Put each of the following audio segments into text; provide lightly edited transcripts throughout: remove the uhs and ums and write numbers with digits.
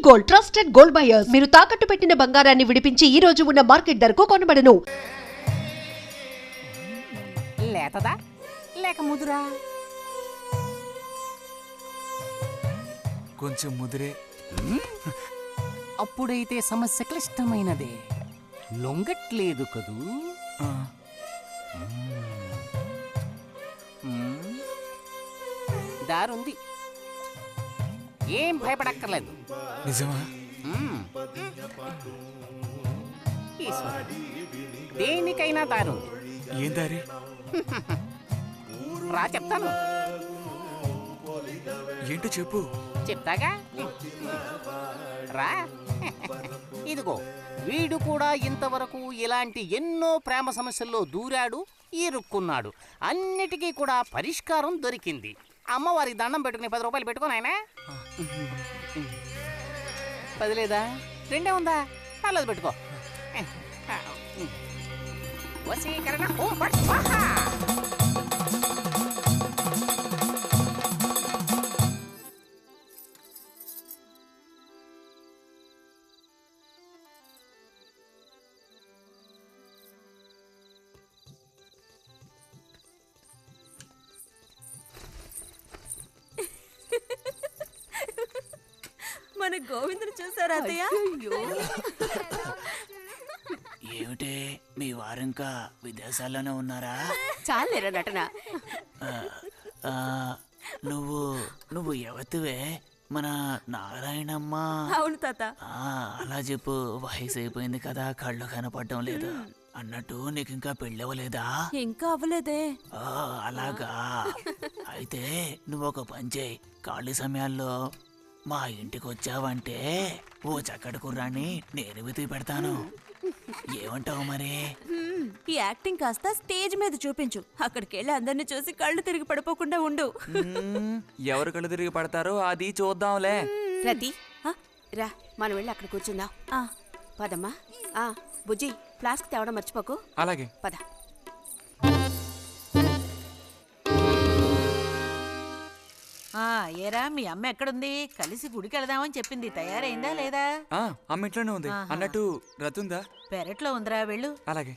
Gold, trusted gold buyers. మీరు తాకట్టు పెట్టిన బంగారాన్ని విడిపించి ఈ రోజు ఉన్న మార్కెట్ ధరకు కొనబడను. లేతదా లేక ముదురా? కొంచెం ముదిరే. అప్పుడైతే సమస్య క్లిష్టమైనదే. లొంగట్లేదు కదూ? దారుంది, ఏం భయపడక్కర్లేదు. నిజమా? దేనికైనా దారుంది. ఏం దారి? రా చెప్తాను. ఏంటో చెప్పు. చెప్తాగా, రా. ఇదిగో, వీడు కూడా ఇంతవరకు ఇలాంటి ఎన్నో ప్రేమ సమస్యల్లో దూరాడు, ఇరుక్కున్నాడు. అన్నిటికీ కూడా పరిష్కారం దొరికింది. అమ్మవారికి దండం పెట్టుకుని 10 రూపాయలు పెట్టుకో నాయనా. 10 లేదా? 2 ఉందా? పర్లేదు పెట్టుకో. వశీకరణ ఓం ఫట్ స్వాహా. మన గోవిందుని చూసారా అత్తయ్య? ఏమిటే మీ వారింకా విదేశాల్లోనే ఉన్నారా? చాలేరా నటన. నువ్వు ఎవతివే? మన నారాయణమ్మ? అవును తాత. అలా చెప్పు. వయసు అయిపోయింది కదా, కళ్ళు కనపడడం లేదు. అన్నట్టు నీకు ఇంకా పెళ్ళవలేదా? ఇంకా అవ్వలేదే. అలాగా. అయితే నువ్వు ఒక పని చేయి. ఖాళీ సమయాల్లో మా ఇంటికి వచ్చావంటే ఓ చక్కటి కుర్రాన్ని నేను వెతికి పెడతాను. ఏమంటావు మరి? ఈ యాక్టింగ్ కాస్త స్టేజ్ మీద చూపించు. అక్కడికి వెళ్ళి అందరిని చూసి కళ్ళు తిరిగి పడిపోకుండా ఉండు. ఎవరు కళ్ళు తిరిగి పడతారో అది చూద్దాంలే. రతి, రా, మనం వెళ్ళి అక్కడ కూర్చుందాం. పదమ్మా. బుజ్జి, ఫ్లాస్క్ తేవడం మర్చిపోకు. అలాగే. పద. ఏరా, మీ అమ్మ ఎక్కడుంది? కలిసి గుడికి వెళదామని చెప్పింది. తయారైందా లేదా? అమ్మ ఇంట్లోనే ఉంది. అన్నట్టు రతుందా? పెరట్లో ఉందిరా, వెళ్ళు. అలాగే.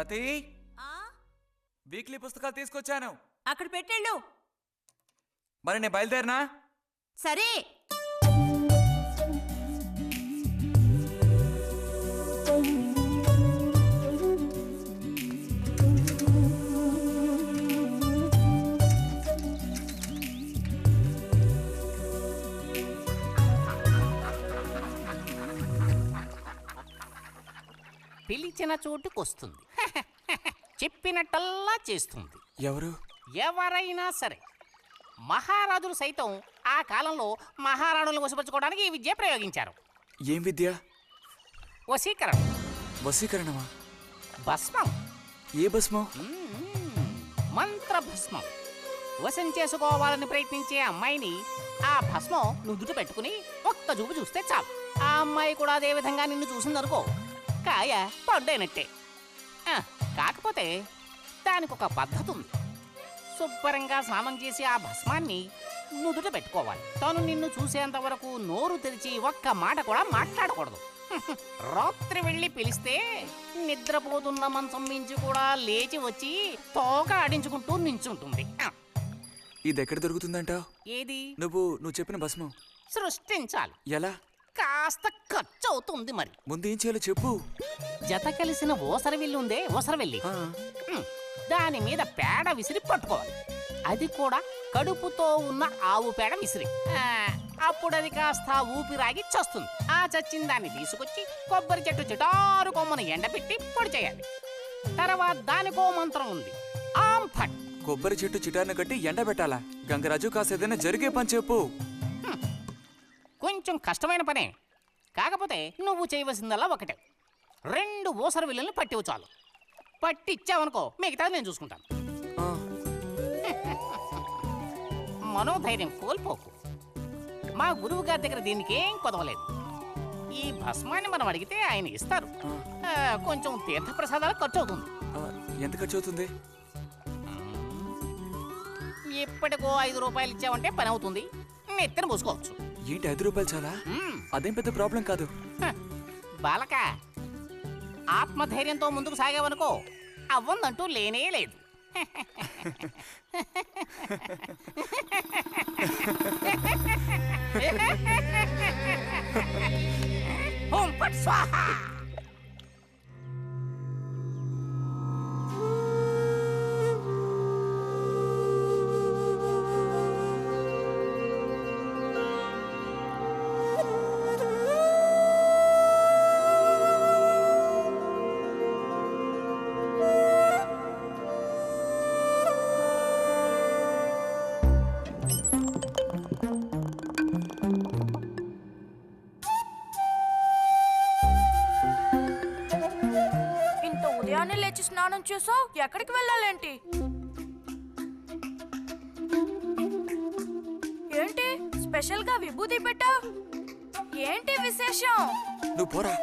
రతి, వీక్లీ పుస్తకాలు తీసుకొచ్చాను. అక్కడ పెట్టేళ్ళు. మరి నేను బయలుదేరినా? సరే. పిలిచిన చోటుకొస్తుంది. చెప్పినట్టల్లా చేస్తుంది. ఎవరు? ఎవరైనా సరే. మహారాజులు సైతం ఆ కాలంలో మహారాణులను వశపరచుకోవడానికి ఈ విద్య ప్రయోగించారు. ఏం విద్య? వశీకరణం. వశీకరణమా? భస్మం. ఏ భస్మం? మంత్ర భస్మం. వశం చేసుకోవాలని ప్రయత్నించే అమ్మాయిని ఆ భస్మం నుదుట పెట్టుకుని ఒక్క చూపు చూస్తే చాలు. ఆ అమ్మాయి కూడా అదే విధంగా నిన్ను చూసిందనుకో, కాయ పడ్డైనట్టే. కాకపోతే దానికి ఒక పద్ధతి ఉంది. శుభ్రంగా స్నానం చేసి ఆ భస్మాన్ని నుదుట పెట్టుకోవాలి. తను నిన్ను చూసేంత వరకు నోరు తెరిచి ఒక్క మాట కూడా మాట్లాడకూడదు. రాత్రి వెళ్ళి పిలిస్తే నిద్రపోతున్న మంచం మించి కూడా లేచి వచ్చి తోక ఆడించుకుంటూ నించుంటుంది. ఇది ఎక్కడ దొరుకుతుందంటావు? ఏది? నువ్వు చెప్పిన భస్మం సృష్టించాలి. ఎలా? కాస్త ఖర్చు అవుతుంది మరి. ముందు ఏం చేయాలో చెప్పు. జత కలిసిన ఓసరవెల్లి ఉందే, ఓసరవెల్లి, దాని మీద పేడ విసిరి పట్టుకోవాలి. అది కూడా కడుపుతో ఉన్న ఆవు పేడ విసిరి. అప్పుడు అది కాస్త ఊపిరాగి చస్తుంది. ఆ చచ్చిన దాన్ని తీసుకొచ్చి కొబ్బరి చెట్టు చిటారు కొమ్మను ఎండబెట్టి పొడి చేయాలి. తర్వాత దానికో మంత్రం ఉంది, ఆం ఫట్. కొబ్బరి చెట్టు చిటాన్ని కట్టి ఎండబెట్టాలా? గంగరాజు కాసేదైనా జరిగే పని చెప్పు. కొంచెం కష్టమైన పనే, కాకపోతే నువ్వు చేయవలసిందల్లా ఒకటే, 2 ఓసరవెల్లుల్ని పట్టివు చాలు. పట్టిచ్చావనుకో మిగతాది నేను చూసుకుంటాను. ఆ, మనోధైర్యం కోల్పోకు. మా గురువు గారి దగ్గర దీనికేం కొదవలేదు. ఈ భస్మాన్ని మనం అడిగితే ఆయన ఇస్తారు. కొంచెం తీర్థప్రసాదాలు ఖర్చు అవుతుంది. ఎంత ఖర్చు అవుతుంది? ఇప్పటికో 5 రూపాయలు ఇచ్చావంటే పని అవుతుంది. నెత్తిన పూసుకోవచ్చు. ఏంటి 5 రూపాయలు చాలా? అదేం పెద్ద ప్రాబ్లం కాదు. బాలక, ఆత్మధైర్యంతో ముందుకు సాగావనుకో అవ్వందంటూ లేనే లేదు. ఓం ఫట్ స్వాహ. ఇంత ఉదయాన్నే లేచి స్నానం చేసావు, ఎక్కడికి వెళ్ళాలేంటి? ఏంటి స్పెషల్ గా విభూతి పెట్టా? ఏంటి విశేషం? నువ్వు పోరా.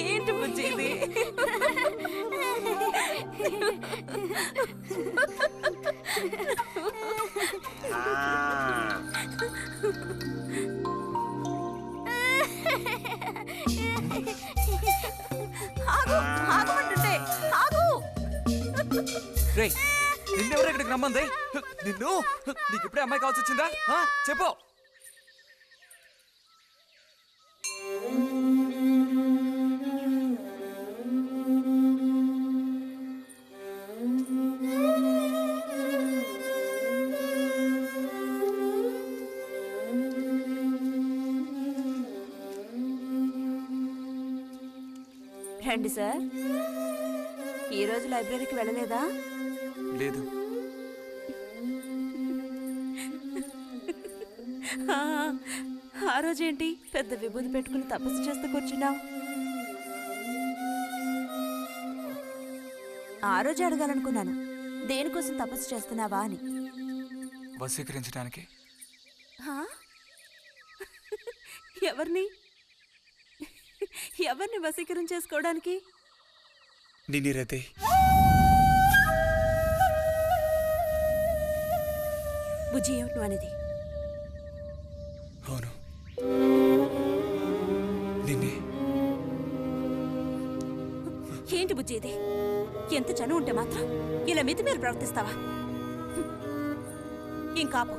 ఏంటి బుజ్జి ఇది? ఆగు, ఆగమంటుంటే ఆగు. రేయ్, నిన్నెవరు ఇక్కడికి రమ్మంది? నిన్ను నీకు ఇప్పుడే అమ్మాయి కావాల్సి వచ్చిందా? చెప్పు. రండి సార్. ఈ రోజు లైబ్రరీకి వెళ్ళలేదా? లేదు. ఆ రోజేంటి పెద్ద విభూతి పెట్టుకుని తపస్సు చేస్తూ కూర్చున్నావు? ఆ రోజు అడగాలనుకున్నాను, దేనికోసం తపస్సు చేస్తున్నావా అని. వశీకరించడానికి. హా? ఎవరిని ఎవరిని వశీకరణ చేసుకోవడానికి? నిన్ను రతే. బుజ్జి ఏమిటి నువ్వు అనేది? అవును, నిన్నే. ఏంటి బుజ్జి ఇది? ఎంత చనువు ఉంటే మాత్రం ఇలా మితిమీరి ప్రవర్తిస్తావా? ఇంకాపు,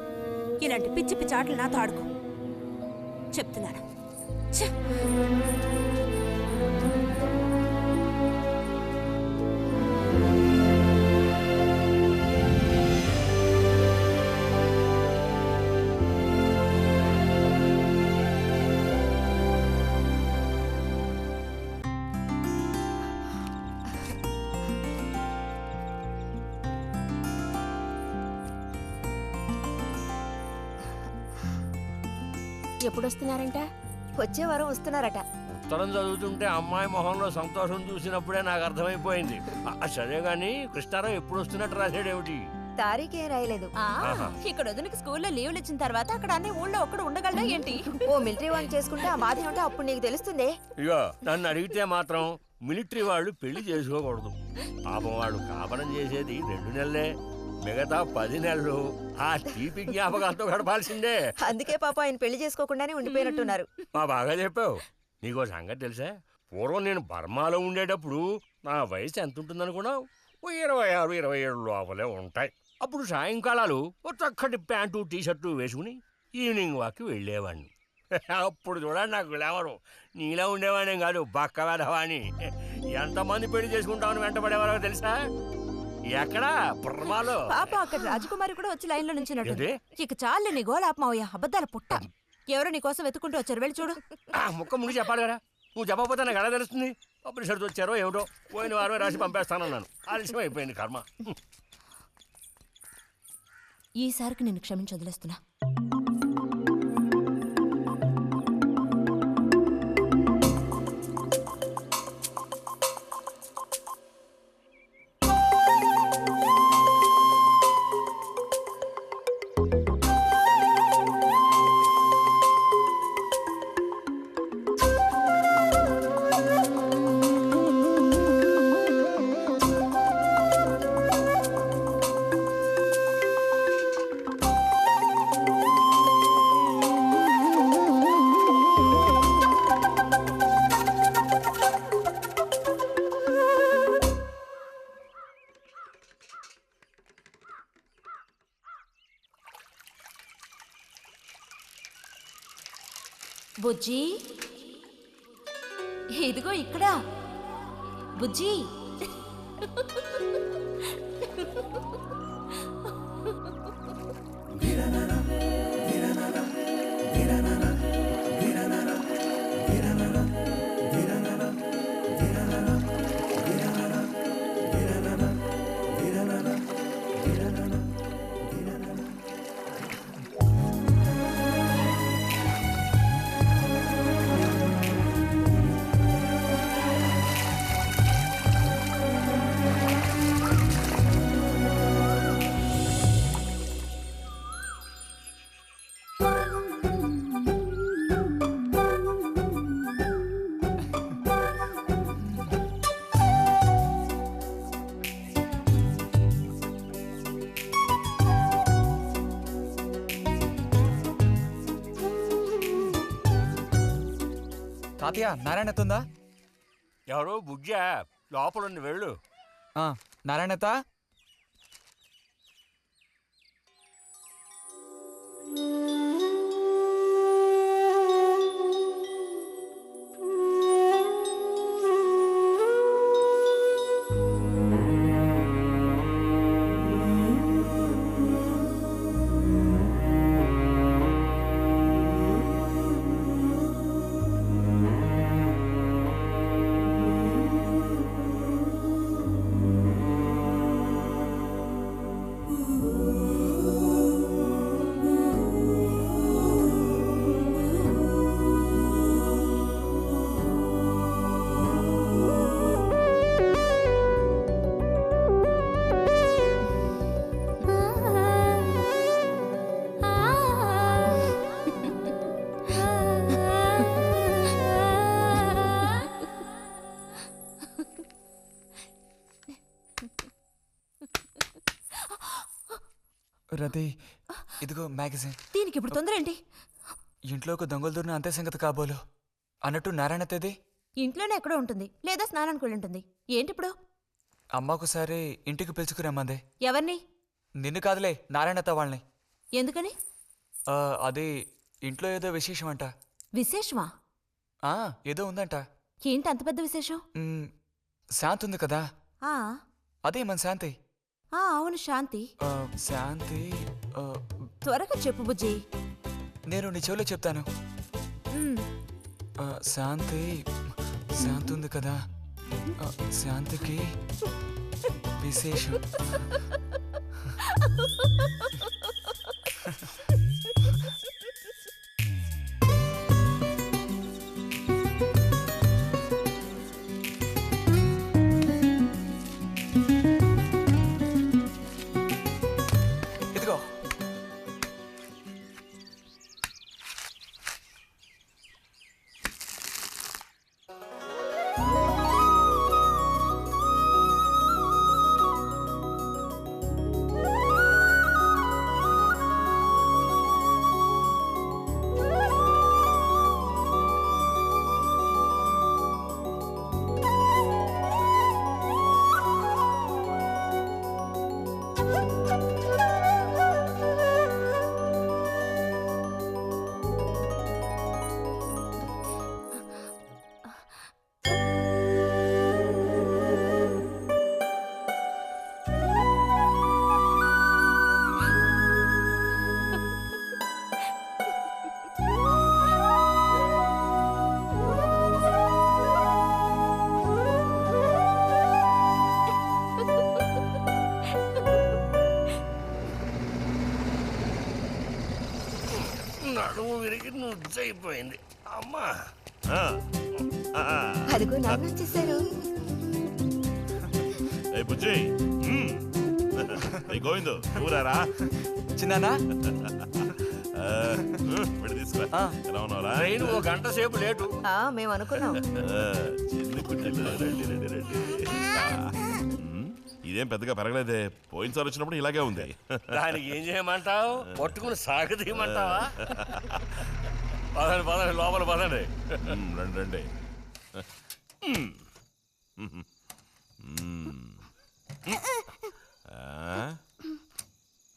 ఇలాంటి పిచ్చి పిచ్చి ఆటలు నాతో ఆడుకో చెప్తున్నాను. ఛే! ఎప్పుడొస్తున్నారంట? వచ్చే వారం వస్తున్నారట. ఉత్తరం చదువుతుంటే అమ్మాయి మొహంలో సంతోషం చూసినప్పుడే నాకు అర్థమైపోయింది. సరే గాని కృష్ణారావు ఎప్పుడు వస్తున్నట్టు రాశాడేమిటి? తారీఖే రాయలేదు. ఇక్కడ వదినకి స్కూల్లో లీవ్లు ఇచ్చిన తర్వాత అక్కడ అన్ని ఊళ్ళో ఒక్కడు ఉండగలడా ఏంటి? ఓ మిలిటరీ వాడిని చేసుకుంటే ఆ బాధ ఏమిటో అప్పుడు నీకు తెలుస్తుంది. ఇగో నన్ను అడిగితే మాత్రం మిలిటరీ వాళ్ళు పెళ్లి చేసుకోకూడదు. పాపం వాళ్ళు కాపరం చేసేది 2 నెలలే, మిగతా 10 నెలలు ఆ తీపి జ్ఞాపకాలతో గడపాల్సిందే. అందుకే పాప ఆయన పెళ్లి చేసుకోకుండానే ఉండిపోయినట్టున్నారు. బాగా చెప్పావు. నీకో సంగతి తెలుసా? పూర్వం నేను బర్మాలో ఉండేటప్పుడు నా వయసు ఎంత ఉంటుందనుకున్నావు? 26, 27 లోపలే ఉంటాయి. అప్పుడు సాయంకాలాలు ఓ చక్కటి ప్యాంటు టీషర్టు వేసుకుని ఈవినింగ్ వాక్కి వెళ్ళేవాడిని. అప్పుడు చూడండి నాకు గ్లామరు. నీలా ఉండేవాడిని కాదు, బక్క వెధవాని. ఎంతమంది పెళ్లి చేసుకుంటామని వెంటపడేవారో తెలుసా? ఎక్కడా? బర్మాలో. పాప అక్కడ రాజకుమారి కూడా వచ్చి లైన్లో నుంచినట్టు. ఏంటి? ఇక చాలు నీ గోలాపమావయ్యా, అబద్ధాల పుట్ట. ఎవరో నీ కోసం వెతుకుంటూ వచ్చారు, వెళ్ళి చూడు. ముక్క ముందు చెప్పాలి కదా. నువ్వు చెప్పకపోతే నాకు ఎలా తెలుస్తుంది? అప్పుడు సరితో వచ్చారో ఏమిటో, పోయిన వారమే రాసి పంపేస్తానన్నాను. ఆలస్యం అయిపోయింది కర్మ. ఈసారికి నేను క్షమించి వదిలేస్తున్నా. బుజ్జి, ఇదిగో ఇక్కడ. బుజ్జి, తాతయ్య నారాయణతుందా? ఎవరు? బుజ్జా లోపలుండి వెళ్ళు. నారాయణత. రతి ఇదిగో మ్యాగజైన్. దీనికి ఇప్పుడు తొందర ఏంటి? ఇంట్లో ఒక దొంగలు దూరిన అంతే సంగతి కాబోలు. అన్నట్టు నారాయణ తేది ఇంట్లోనే ఎక్కడో ఉంటుంది, లేదా స్నానానికి వెళ్ళి ఉంటుంది. ఏంటి ఇప్పుడు? అమ్మ ఒకసారి ఇంటికి పిలుచుకురమ్మంది. ఎవరిని? నిన్ను కాదులే, నారాయణత వాళ్ళని. ఎందుకని? అది ఇంట్లో ఏదో విశేషం అంట. విశేషమా? ఏదో ఉందంట. ఏంటి అంత పెద్ద విశేషం? శాంతి ఉంది కదా, ఆ అదే మన శాంతి. అవును, శాంతి. శాంతి త్వరగా చెప్పు బుజ్జి. నేను నీ చెవిలో చెప్తాను. శాంతి శాంతి ఉంది కదా, శాంతికి విశేషం. ఇదిగో నడుము విరిగి నుజ్జైపోయింది అమ్మా. అదిగో నాన్న వచ్చేసారు. బుజ్జి గోవిందు ఊరారా చిన్నానా తీసుకో. ఎలా ఉన్నారా? ట్రైన్ ఓ గంట సేపు లేటు. మేము అనుకున్నాం. చిన్ని కుట్టిలు రండి రండి రండి. ఇదేం పెద్దగా పెరగలేదే, పోయినసారి వచ్చినప్పుడు ఇలాగే ఉంది. దానికి ఏం చేయమంటావు? పట్టుకుని సాగదీయమంటావా? పదండి పదండి, లోపల పదండి. రండి రండి.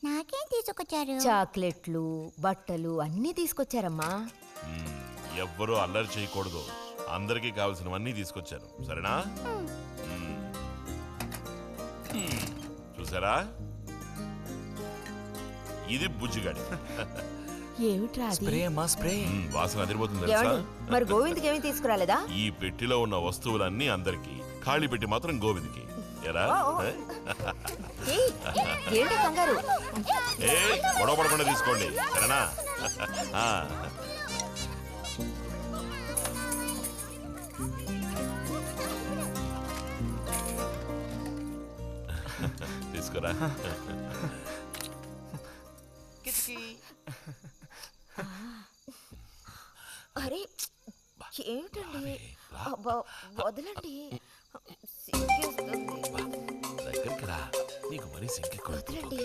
నాకేం తీసుకొచ్చారు? చాక్లెట్లు, బట్టలు అన్నీ తీసుకొచ్చారమ్మా. ఎవ్వరూ అల్లరి చేయకూడదు, అందరికీ కావాల్సినవన్నీ తీసుకొచ్చాను, సరేనా? చూసారా, ఇది బుజ్జిగాడి. ఏమిట్రా అది? స్ప్రే అమ్మా, స్ప్రే. వాసన అదిరిపోతుంది తెలుసా? మరి గోవింద్కి ఏమీ తీసుకురాలేదా? ఈ పెట్టిలో ఉన్న వస్తువులన్నీ అందరికి, ఖాళీ పెట్టి మాత్రం గోవింద్కి. ఎలా? ఏంటి కంగారు? గొడవ పడకుండా తీసుకోండి, సరేనా? తీసుకురా. అరే ఏమిటండి, వదలండి. దగ్గరికి రా, నీకు మరీ సింకెక్కువ. వదలండి.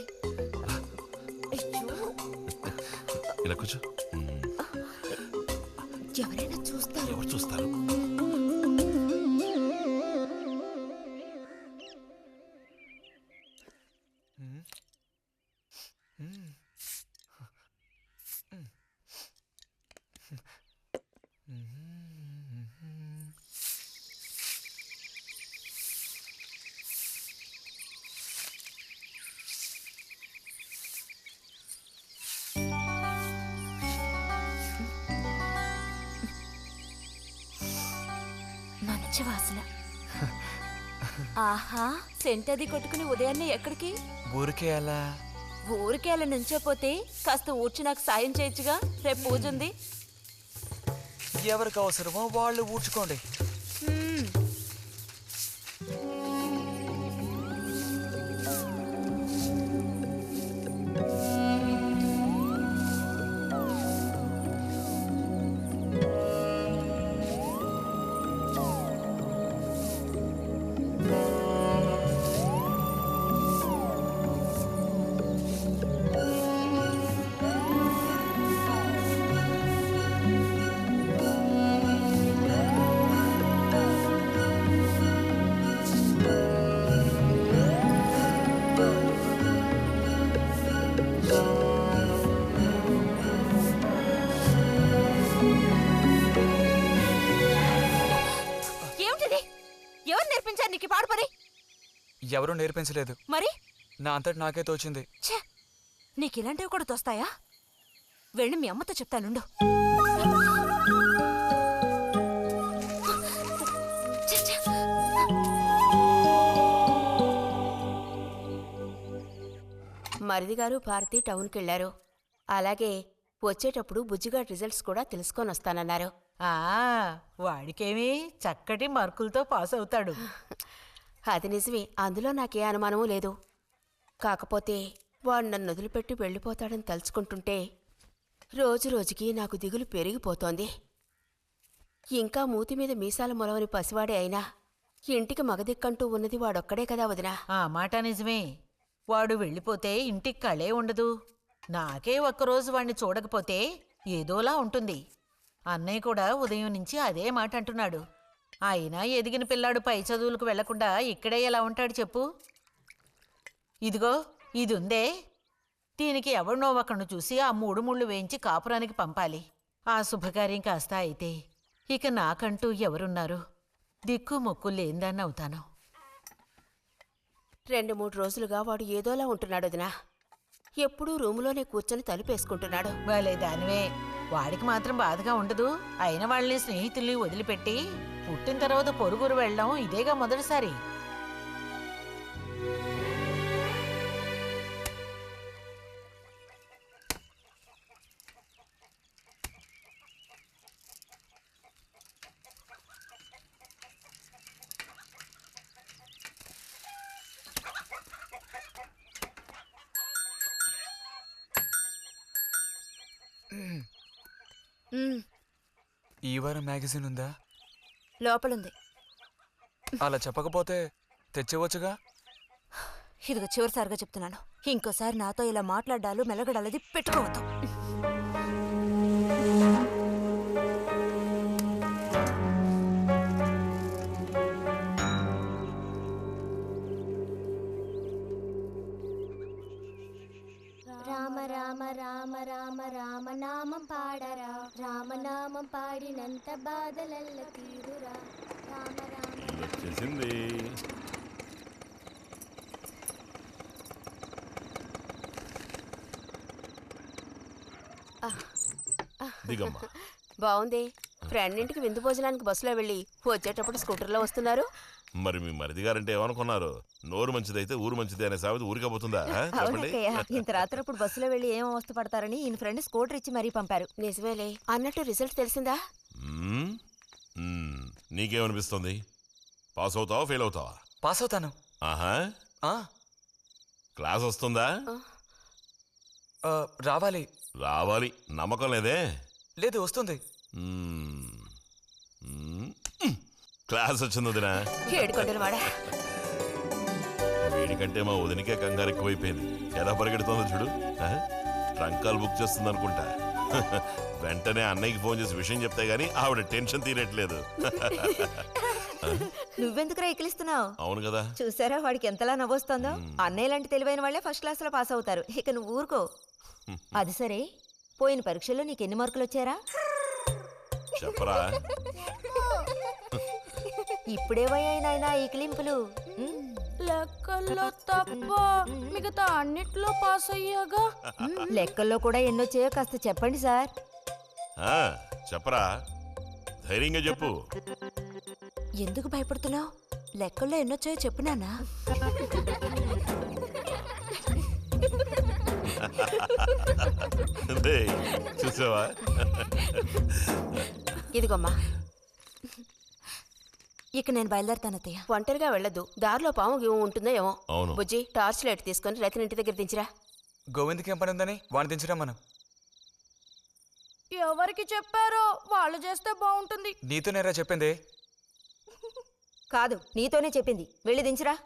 ఇలా కూర్చో. ఎవరైనా చూస్తారు. ఎవరు చూస్తారు? మంచి వాసన. ఆహా, సెంట్ అది కొట్టుకుని ఉదయాన్నే ఎక్కడికి? ఊరికే అలా. ఊరికే అలా నుంచోపోతే కాస్త ఊడ్చి నాకు సాయం చేయొచ్చుగా, రేపు పూజ ఉంది. ఎవరికి అవసరమో వాళ్ళు ఊడ్చుకోండి. నీకు ఈ పాడు పని? ఎవరూ నేర్పించలేదు, మరి నా అంతటి నాకే తోచింది. ఛే, నీకు ఇలాంటివి కూడా తోస్తాయా? వెళ్ళి మీ అమ్మతో చెప్తానుండు. మరిది గారు భారతి టౌన్కి వెళ్లారు. అలాగే వచ్చేటప్పుడు బుజ్జిగాడి రిజల్ట్స్ కూడా తెలుసుకొని వస్తానన్నారు. వాడికేమీ చక్కటి మార్కులతో పాస్ అవుతాడు. అది నిజమే, అందులో నాకే అనుమానమూ లేదు. కాకపోతే వాడు నన్ను వదిలిపెట్టి వెళ్ళిపోతాడని తలుచుకుంటుంటే రోజు రోజుకి నాకు దిగులు పెరిగిపోతోంది. ఇంకా మూతి మీద మీసాల మొలవని పసివాడే అయినా ఇంటికి మగదిక్కంటూ ఉన్నది వాడొక్కడే కదా వదినా. ఆ మాట నిజమే. వాడు వెళ్ళిపోతే ఇంటికి కళే ఉండదు. నాకే ఒక్కరోజు వాణ్ణి చూడకపోతే ఏదోలా ఉంటుంది. అన్నయ్య కూడా ఉదయం నుంచి అదే మాట అంటున్నాడు. అయినా ఎదిగిన పిల్లాడు పై చదువులకు వెళ్లకుండా ఇక్కడే ఎలా ఉంటాడు చెప్పు? ఇదిగో ఇది ఉందే, దీనికి ఎవరినో ఒకరిని చూసి ఆ 3 ముళ్ళు వేయించి కాపురానికి పంపాలి. ఆ శుభకార్యం కాస్త అయితే ఇక నాకంటూ ఎవరున్నారు? దిక్కు మొక్కు లేందాన్ని అవుతాను. 2-3 రోజులుగా వాడు ఏదోలా ఉంటున్నాడు వదినా. ఎప్పుడూ రూములోనే కూర్చొని తలుపేసుకుంటున్నాడు. భలే దానివే. వాడికి మాత్రం బాధగా ఉండదు. అయిన వాళ్ళని స్నేహితుల్ని వదిలిపెట్టి పుట్టిన తర్వాత పొరుగురు వెళ్ళడం ఇదేగా మొదటిసారి. ఈ వారం మ్యాగజైన్ ఉందా? లోపలుంది. అలా చెప్పకపోతే తెచ్చేవచ్చుగా. ఇదిగో చివరిసారిగా చెప్తున్నాను, ఇంకోసారి నాతో ఇలా మాట్లాడాలు మెలగడాలది పెట్టుకోవద్దు. రామ రామ రామ రామ రామనామం పాడరా, రామనామం పాడినంత బాధలల్ల తీరురా. రామ రామ వచ్చేసింది. దిగమ్మా. బావుంది. ఫ్రెండ్ ఇంటికి విందు భోజనానికి బస్సులో వెళ్ళి వచ్చేటప్పుడు స్కూటర్లో వస్తున్నారు. మరి మీ మరిది గారంటే ఏమనుకున్నారు? నోరు మంచిదైతే ఊరు మంచిది అనే సామెత ఊరికపోతుందా? చెప్పండి. ఇంత రాత్రప్పుడు బస్సులో వెళ్ళి ఏం అవస్థ పడతారని ఈయన ఫ్రెండ్ స్కూటర్ ఇచ్చి మరీ పంపారు. నిజమేలే. అన్నట్టు రిజల్ట్ తెలిసిందా? నీకేమనిపిస్తుంది? పాస్ అవుతావా ఫెయిల్ అవుతావా? పాస్ అవుతాను. ఆహా. క్లాస్ వస్తుందా? రావాలి. రావాలి. నమ్మకం లేదే? లేదు, వస్తుంది. క్లాస్ వచ్చింది వదినా. ఏడుకొండలవాడా. వీడికంటే మా వదినికే కంగారు ఎక్కువైపోయింది. ఎలా పరిగెడుతుందో చూడు. ట్రంకాలు బుక్ చేస్తుంది అనుకుంటా. వెంటనే అన్నయ్యకి ఫోన్ చేసి విషయం చెప్తే గానీ ఆవిడ టెన్షన్ తీరట్లేదు. నువ్వెందుకు ఎక్కిలిస్తున్నావు? అవును కదా. చూసారా వాడికి ఎంతలా నవ్వొస్తుందో. అన్నయ్య లాంటి తెలివైన వాళ్ళే ఫస్ట్ క్లాస్ లో పాస్ అవుతారు. ఇక నువ్వు ఊరుకో. అది సరే, పోయిన పరీక్షల్లో నీకు ఎన్ని మార్కులు వచ్చారా? చెప్పరా. ఇప్పుడేవయ్యాయి నాయనా ఈ క్లింపులు? లెక్కల్లో తప్ప మిగతా అన్నిట్లో పాస్ అయ్యాగా. లెక్కల్లో కూడా ఎన్నొచ్చాయో కాస్త చెప్పండి సార్. చెప్పరా, ధైర్యంగా చెప్పు. ఎందుకు భయపడుతున్నావు? లెక్కల్లో ఎన్నొచ్చాయో చెప్పు నాన్నా. చూసావా? ఇదిగోమ్మా. ఇక నేను బయలుదేరుతాను అత్తయ్య. ఒంటరిగా వెళ్ళదు. దారిలో పాము గీము ఉంటుందో ఏమో. అవును. బుజ్జి, టార్చ్ లైట్ తీసుకొని రతిని ఇంటి దగ్గర దించిరా. గోవింద్కి ఏం పని ఉందని వాడిని దించరా మనం. ఎవరికి చెప్పారో వాళ్ళు చేస్తే బాగుంటుంది. నీతో నేరా చెప్పింది. కాదు, నీతోనే చెప్పింది. వెళ్ళి దించిరా.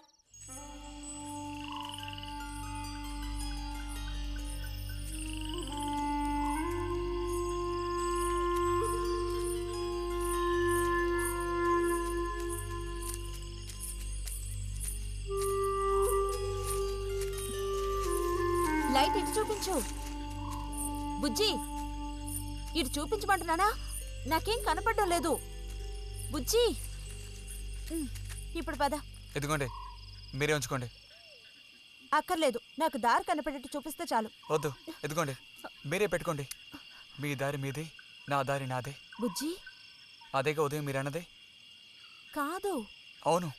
లైట్ ఇటు చూపించు. బుజ్జి, ఇటు చూపించమంటున్నానా? నాకేం కనపడడం లేదు. బుజ్జి, ఇప్పుడు పద. ఎదుగోండి, మీరే ఉంచుకోండి. అక్కర్లేదు, నాకు దారి కనపడేట్టు చూపిస్తే చాలు. వద్దు, ఎదుగోండి, మీరే పెట్టుకోండి. మీ దారి మీదే, నా దారి నాదే. బుజ్జి అదేగా ఉదయం మీరు అన్నదే. కాదు. అవును.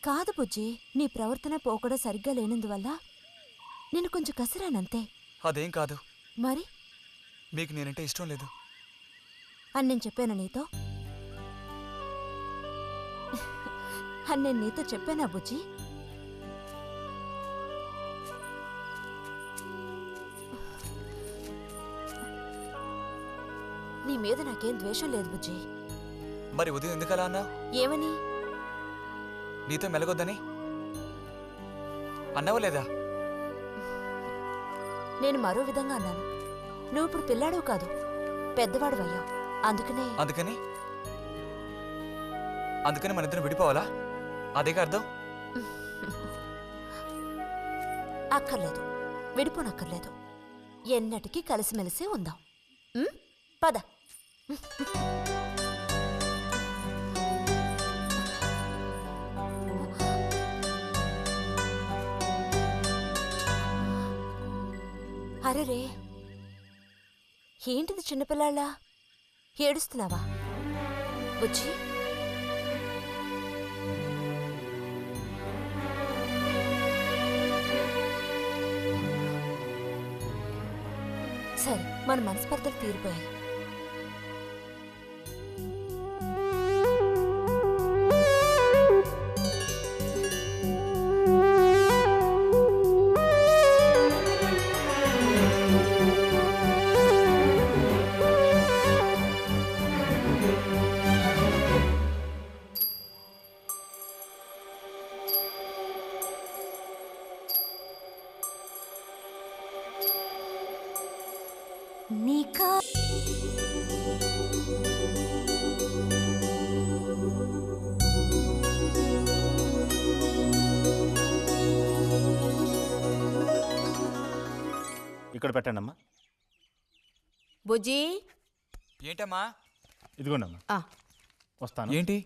కాదు బుజ్జి, నీ ప్రవర్తన పోకడ సరిగ్గా లేనందువల్ల నేను కొంచెం కసిరానంతే. అదేం కాదు. మరి మీకు నేనంటే ఇష్టం లేదు అని నేను చెప్పాను నీతో? అని నేను నీతో చెప్పానా బుజ్జి? నీ మీద నాకేం ద్వేషం లేదు బుజ్జి. మరి ఉదయం ఎందుకలా అన్నావు? ఏమని? నీతో మెలగొద్దని అన్నావా లేదా? నేను మరో విధంగా అన్నాను. నువ్వు ఇప్పుడు పిల్లాడు కాదు, పెద్దవాడు అయ్యావు. అందుకనే అందుకని మన ఇద్దరం విడిపోవాలా? అదేగా అర్థం? అక్కర్లేదు, విడిపోనక్కర్లేదు. ఎన్నటికీ కలిసిమెలిసి ఉందాం. పద. అరెరే, ఏంటిది చిన్నపిల్లాళ్ళ ఏడుస్తున్నావా బుజ్జి? సరే, మన మనస్పర్ధలు తీరిపోయాయి. నీకా ఇక్కడ పెట్టండమ్మా. బుజ్జి ఏంటమ్మా? ఇదిగోండమ్మా. వస్తాను. ఏంటి?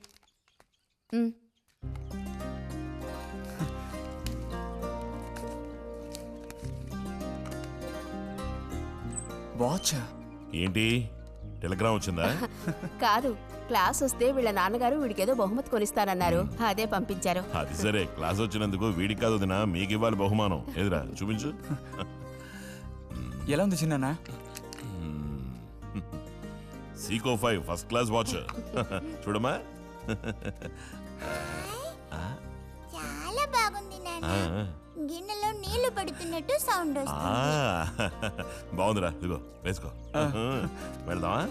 వాచా? ఏంటి టెలిగ్రామ్ వచ్చిందా? కాదు, క్లాస్ వస్తే వీళ్ళ నాన్నగారు వీడికేదో బహుమతి కొనిస్తానన్నారు, అదే పంపించారు. అది సరే, క్లాస్ వచ్చినందుకు వీడికి కాదు వదినా, మీకు ఇవ్వాలి బహుమానం. ఎదురా చూపించు. ఎలా ఉంది చిన్న? Seeko 5 first class watch. చూడమ్మా. చాలా బాగుంది నాన్న. గిన్నెలో నీళ్లు పడుతున్నట్టు సౌండ్ వస్తుంది. బాగుందిరా, ఇదిగో వేసుకో. వెళ్దామా?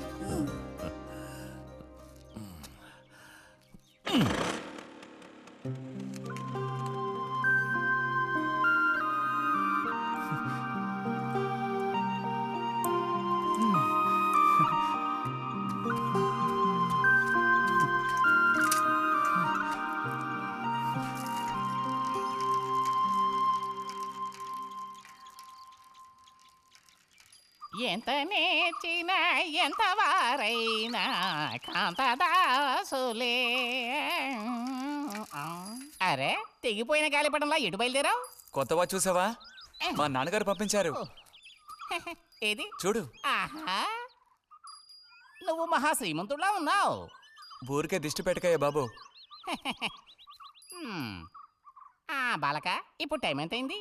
ఎంత నేర్చిన ఎంత వారైనా కాంతదాసులే. అరే, తెగిపోయిన గాలిపటంలా ఎటు బయలుదేరావు? కొత్త వాచ్ చూసావా? మా నాన్నగారు పంపించారు. ఏది చూడు. ఆహా, నువ్వు మహా శ్రీమంతుడిలా ఉన్నావు. ఊరికే దిష్టి పెట్టకాయ బాబు. బాలక, ఇప్పుడు టైం ఎంతైంది?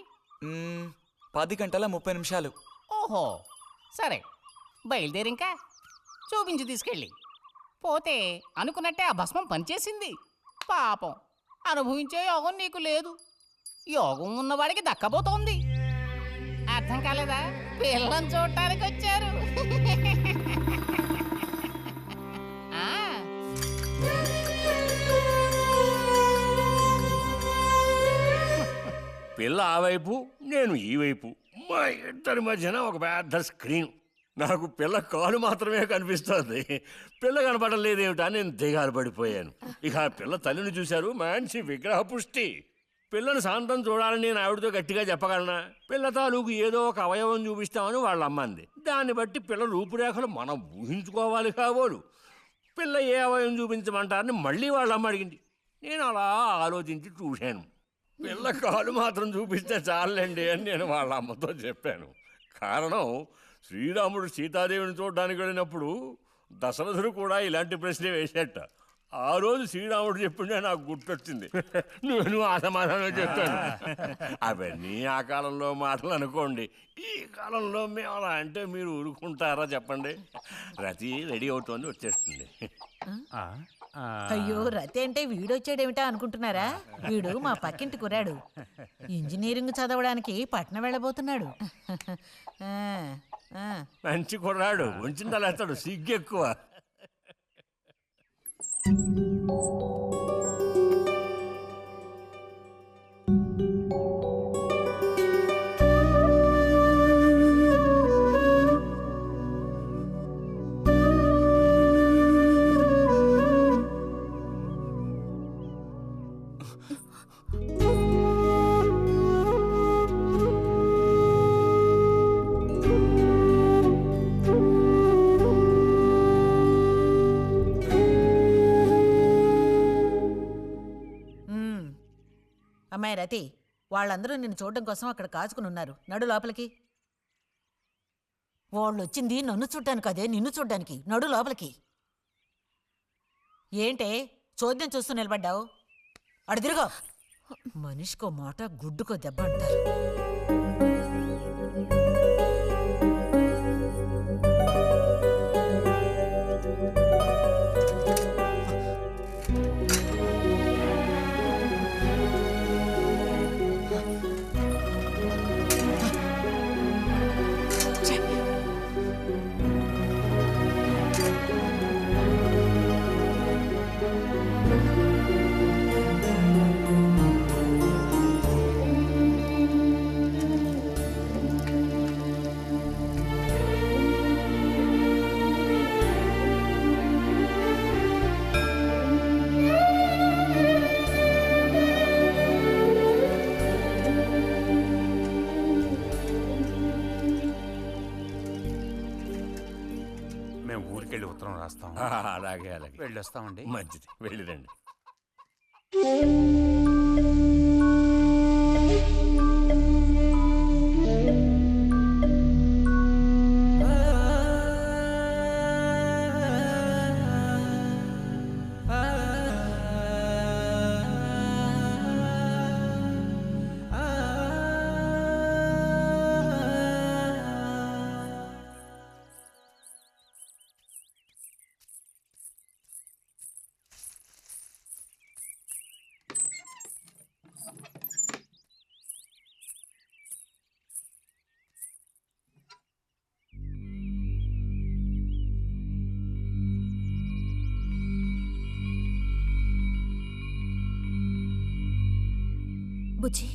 10:30 ఓహో, సరే, బయలుదేరి ఇంకా చూపించి తీసుకెళ్ళి. పోతే అనుకున్నట్టే ఆ భస్మం పనిచేసింది. పాపం, అనుభవించే యోగం నీకు లేదు. యోగం ఉన్నవాడికి దక్కబోతోంది. అర్థం కాలేదా? పిల్లని చూడటానికి వచ్చారు. పిల్ల ఆ వైపు, నేను ఈ వైపు, మా ఇద్దరి మధ్యన ఒక పెద్ద స్క్రీన్. నాకు పిల్ల కాలు మాత్రమే కనిపిస్తుంది. పిల్ల కనపడడం లేదేమిటా నేను దిగాలు పడిపోయాను. ఇక ఆ పిల్ల తల్లిని చూశారు, మంచి విగ్రహ పుష్టి. పిల్లని శాంతం చూడాలని నేను ఆవిడతో గట్టిగా చెప్పగలనా? పిల్ల తాలూకు ఏదో ఒక అవయవం చూపిస్తామని వాళ్ళ అమ్మంది. దాన్ని బట్టి పిల్ల రూపురేఖలు మనం ఊహించుకోవాలి కాబోలు. పిల్ల ఏ అవయవం చూపించమంటారని మళ్ళీ వాళ్ళ అమ్మ అడిగింది. నేను అలా ఆలోచించి చూశాను. పిల్ల కాలు మాత్రం చూపిస్తే చాలండి అని నేను వాళ్ళ అమ్మతో చెప్పాను. కారణం, శ్రీరాముడు సీతాదేవిని చూడడానికి వెళ్ళినప్పుడు దశరథుడు కూడా ఇలాంటి ప్రశ్నే వేసేట. ఆ రోజు శ్రీరాముడు చెప్పిండే నాకు గుర్తొచ్చింది. నేను ఆ సమాధానం చెప్పాను. అవన్నీ ఆ కాలంలో మాటలు అనుకోండి. ఈ కాలంలో మేము అలా అంటే మీరు ఊరుకుంటారా చెప్పండి? రతి రెడీ అవుతోంది, వచ్చేస్తుంది. అయ్యో, రతి అంటే వీడొచ్చాడేమిటా అనుకుంటున్నారా? వీడు మా పక్కింటి కుర్రాడు. ఇంజనీరింగ్ చదవడానికి పట్నం వెళ్ళబోతున్నాడు. మంచి కుర్రాడు, ఉంచిందా లేస్తాడు, సిగ్గు ఎక్కువ. అమ్మాయి రతి, వాళ్ళందరూ నిన్ను చూడడం కోసం అక్కడ కాచుకుని ఉన్నారు. నడు లోపలికి. వాళ్ళు వచ్చింది నన్ను చూడ్డానికి, అదే నిన్ను చూడ్డానికి. నడు లోపలికి. ఏంటే చోద్యం చూస్తూ నిలబడ్డావు? అడు తిరుగో. మనిషికో మాట, గుడ్డుకో దెబ్బ అంటారు. ఊరికెళ్ళి ఉత్తరం రాస్తాం. అలాగే అలాగే వెళ్ళొస్తామండి. మంచిది, వెళ్ళిరండి. బుజ్జి